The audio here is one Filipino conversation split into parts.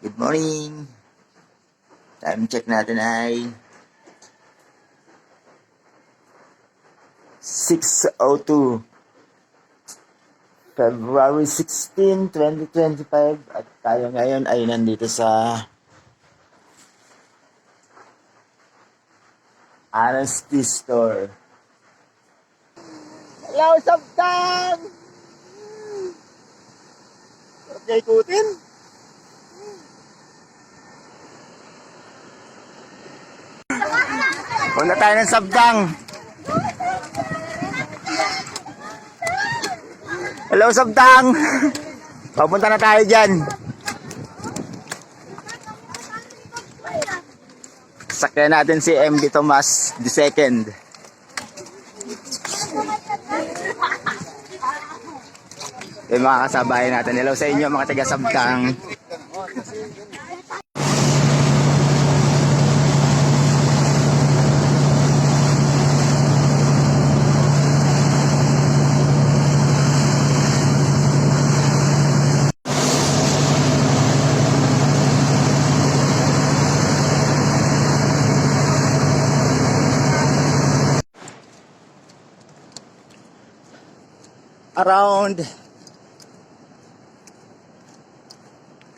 Good morning. Time check natin ay 6:02. February 16, 2025 at tayo ngayon ay nandito sa Honesty Store. Hello, Sabtang! Sarap niya ikutin. Punta tayo ng Sabtang. Hello, Sabtang! Papunta na tayo dyan. Sakyan natin si MD Tomas II. Yung mga kasabayan natin. Hello sa inyo mga taga-Sabtang. Around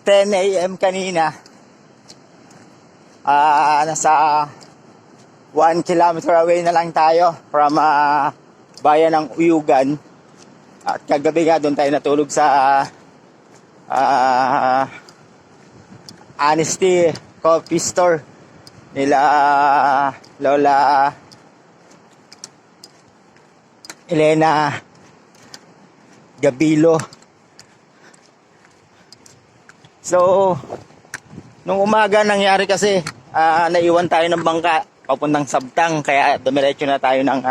10 a.m. kanina, nasa 1 kilometer away na lang tayo from bayan ng Uyugan. At kagabi nga doon tayo natulog sa Honesty Coffee Store nila Lola Elena Gabilo. So, nung umaga nangyari kasi, naiwan tayo ng bangka papuntang Sabtang, kaya dumiretso na tayo ng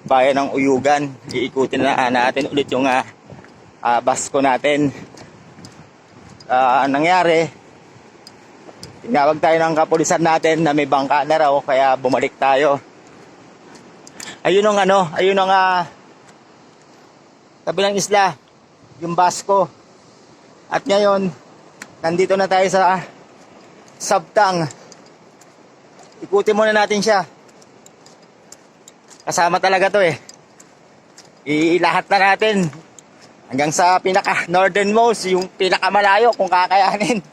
bayan ng Uyugan. Iikutin na natin ulit yung basko natin. Nangyari, tinawag tayo ng kapulisan natin na may bangka na raw, kaya bumalik tayo. Ayun ang kabilang isla, yung basko. At ngayon, nandito na tayo sa Sabtang. Ikutin muna natin siya. Kasama talaga to eh. Ilahat na natin. Hanggang sa pinaka-northernmost, yung pinaka-malayo kung kakayanin.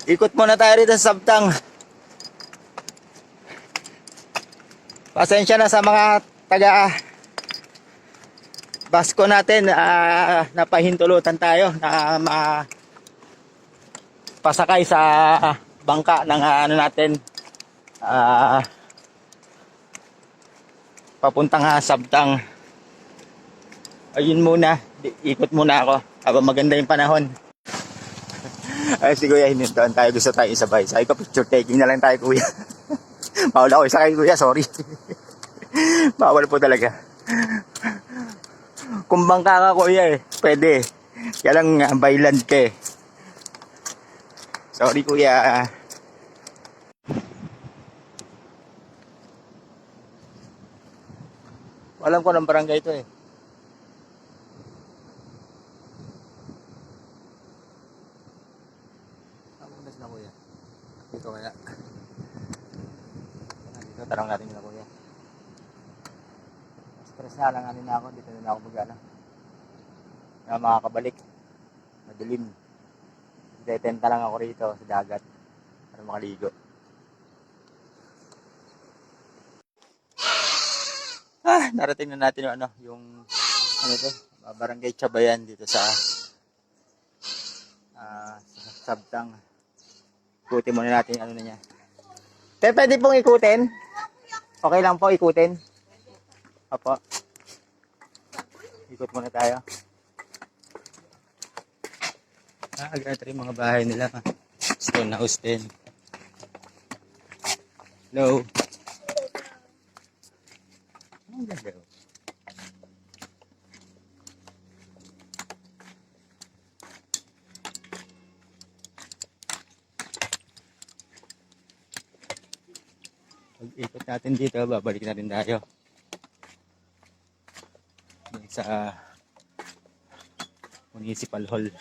Ikot muna tayo rito sa Sabtang. Pasensya na sa mga taga basko natin, napahintulutan tayo na pasakay sa bangka ng natin papuntang Sabtang. Ayun muna, ikot muna ako habang maganda yung panahon. Ay si Kuya, hinintuan tayo, gusto tayo isabay. Sabi ko, picture taking na lang tayo, Kuya. Bawal ako isakay, Kuya, sorry. Bawal po talaga. Kung bangka ka, Kuya, pwede. Kaya lang by land ka eh. Sorry, Kuya. Alam ko ng barangay ito eh. Abunas na, Kuya. Dito kaya. Dito, tarang natin na, Kuya. Stress na lang na ako. Dito na ako mag-ano. Na makakabalik. Madilim. Detenta lang ako rito sa dagat para makaligo. Narating na natin yung Barangay Chabayan dito sa Sabtang. Ikutin muna natin na niya. Pwede pong ikutin? Okay lang po ikutin? Opo. Ikot muna tayo. Ganito rin mga bahay nila. Stone house din. Hello. Ang ganda. Pag-ikot natin dito, babalik na rin tayo. Sa Municipal Hall.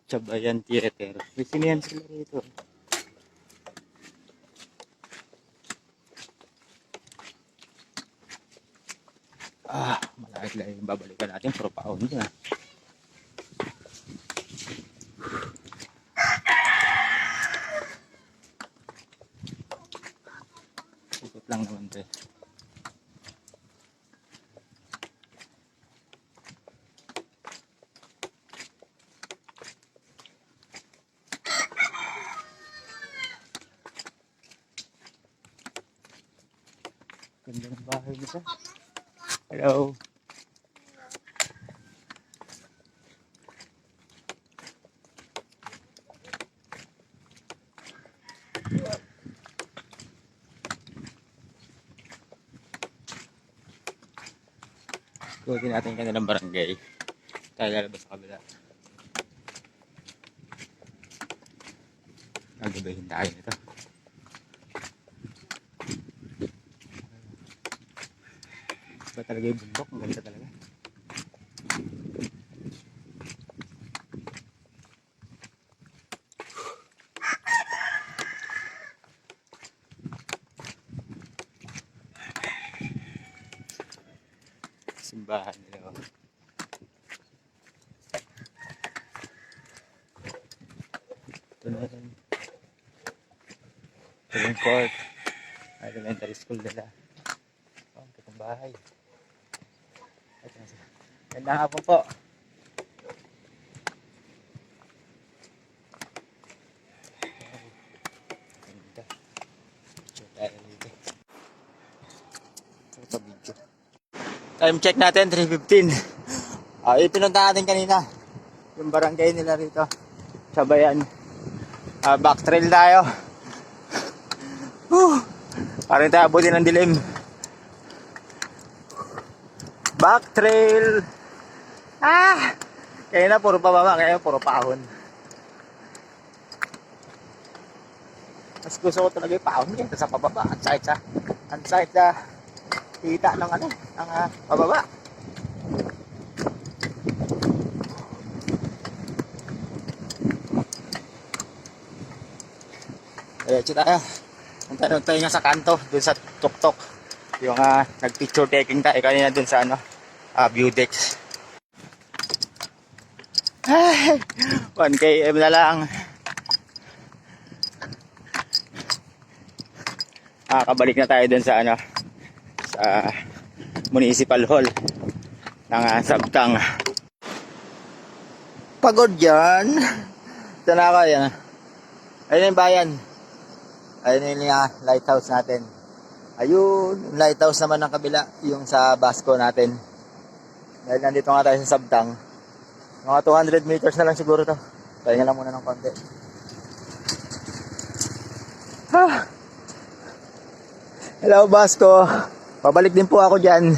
Sabayan Theater. May sinihan sila rito. Malaki lang yung babalikan natin. Pero paon din ah. Ikot lang naman ito eh. Ganda ng bahay nito. Hello. Ikutin natin yung kanilang barangay. Tayo lalabas sa kabila. Nagabahin tayo nito. Ba talaga yung bundok? Ang ganda talaga. Simbahan nila. Ito na rin. Ito yung court. Elementary school nila. Ito yung bahay. Ito na sila. Ganda hapon po. Ganda. Picture tayo dito. Ito video. Time check natin, 3:15. Pinunta natin kanina. Yung barangay nila rito. Sabayan. Back trail tayo. Parang tayo abutin ng dilim. Back trail. Kaya na puro pababa, kaya puro paahon. Mas gusto ko talaga yung paahon kaya sa pababa. Ang sakit sa kita ng ng pababa. Diretso tayo. Ang tanong tayo nga sa kanto, dun sa tuktok. Yung nag-picture taking tayo kanina dun sa view decks. 1 km na lang. Kabalik na tayo dun sa sa Municipal Hall ng Sabtang. Pagod yan. Ito na ako yan. Ayun yung bayan. Ayun yung lighthouse natin. Ayun, yung lighthouse naman ng kabila, yung sa Basco natin. Dahil nandito nga tayo sa Sabtang. Mga 200 meters na lang siguro to. Pahinga lang muna ng konti. Hello Basco. Pabalik din po ako dyan.